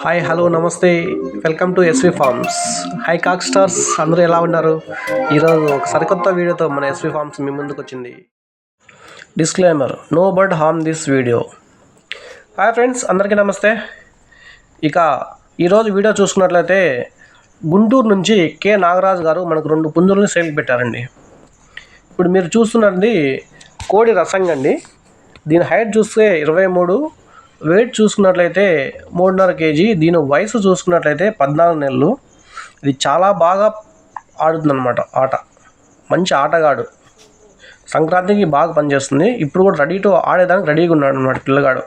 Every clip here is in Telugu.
హాయ్ హలో నమస్తే welcome to SV farms. Hi cock stars, అందరూ ఎలా ఉన్నారు? ఈరోజు ఒక సరికొత్త వీడియోతో మన ఎస్వి ఫార్మ్స్ మీ ముందుకు వచ్చింది. Disclaimer: no bird harm this video. Hi friends, అందరికీ నమస్తే. ఇక ఈరోజు వీడియో చూసుకున్నట్లయితే గుంటూరు నుంచి కె నాగరాజు గారు మనకు 2 పుంజులను సేల్కి పెట్టారండి. ఇప్పుడు మీరు చూస్తున్నది కోడి రసంగండి. దీని హైట్ చూస్తే 23, వెయిట్ చూసుకున్నట్లయితే 3.5 kg. దీని వయసు చూసుకున్నట్లయితే 14 నెలలు. ఇది చాలా బాగా ఆడుతుందన్నమాట. మంచి ఆటగాడు. సంక్రాంతికి బాగా పనిచేస్తుంది. ఇప్పుడు కూడా ఆడేదానికి రెడీగా ఉన్నాడు అన్నమాట పిల్లగాడు.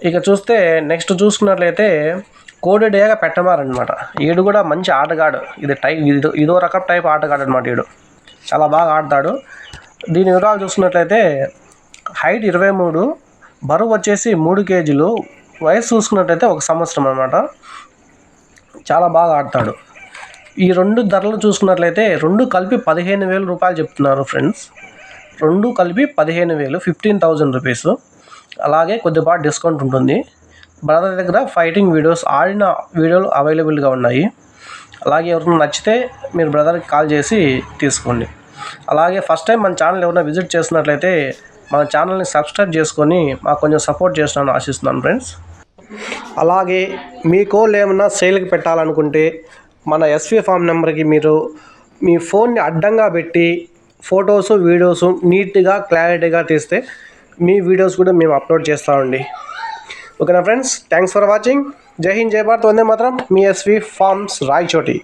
ఇక చూస్తే నెక్స్ట్ చూసుకున్నట్లయితే కోడి డేగా పెట్టమారనమాట. ఈడు కూడా మంచి ఆటగాడు. ఇదో రకం టైప్ ఆటగాడు అనమాట. ఈడు చాలా బాగా ఆడతాడు. దీని వివరాలు చూసుకున్నట్లయితే హైట్ 23, బరువు వచ్చేసి 3 kg, వయసు చూసుకున్నట్లయితే 1 సంవత్సరం అనమాట. చాలా బాగా ఆడతాడు. ఈ 2 ధరలు చూసుకున్నట్లయితే 2 కలిపి 15,000 రూపాయలు చెప్తున్నారు ఫ్రెండ్స్. 2 కలిపి 15,000, 15,000 రూపీస్. అలాగే కొద్దిపాటు డిస్కౌంట్ ఉంటుంది. బ్రదర్ దగ్గర ఫైటింగ్ వీడియోస్, ఆడిన వీడియోలు అవైలబుల్గా ఉన్నాయి. అలాగే ఎవరైనా నచ్చితే మీరు బ్రదర్కి కాల్ చేసి తీసుకోండి. అలాగే ఫస్ట్ టైం మన ఛానల్ ఎవరైనా విజిట్ చేసినట్లయితే మన ఛానల్ని సబ్స్క్రైబ్ చేసుకొని మాకు కొంచెం సపోర్ట్ చేస్తున్నాను ఆశిస్తున్నాను ఫ్రెండ్స్. అలాగే మీ కోళ్ళు ఏమన్నా సేల్కి పెట్టాలనుకుంటే మన ఎస్వి ఫార్మ్ నెంబర్కి మీరు మీ ఫోన్ని అడ్డంగా పెట్టి ఫొటోస్, వీడియోస్ నీట్గా క్లారిటీగా తీస్తే మీ వీడియోస్ కూడా మేము అప్లోడ్ చేస్తామండి. ఓకేనా ఫ్రెండ్స్, థ్యాంక్స్ ఫర్ వాచింగ్. జై హింద్, జై భారత్, వందే మాతరం. మీ ఎస్వి ఫార్మ్స్, రాయచోటి.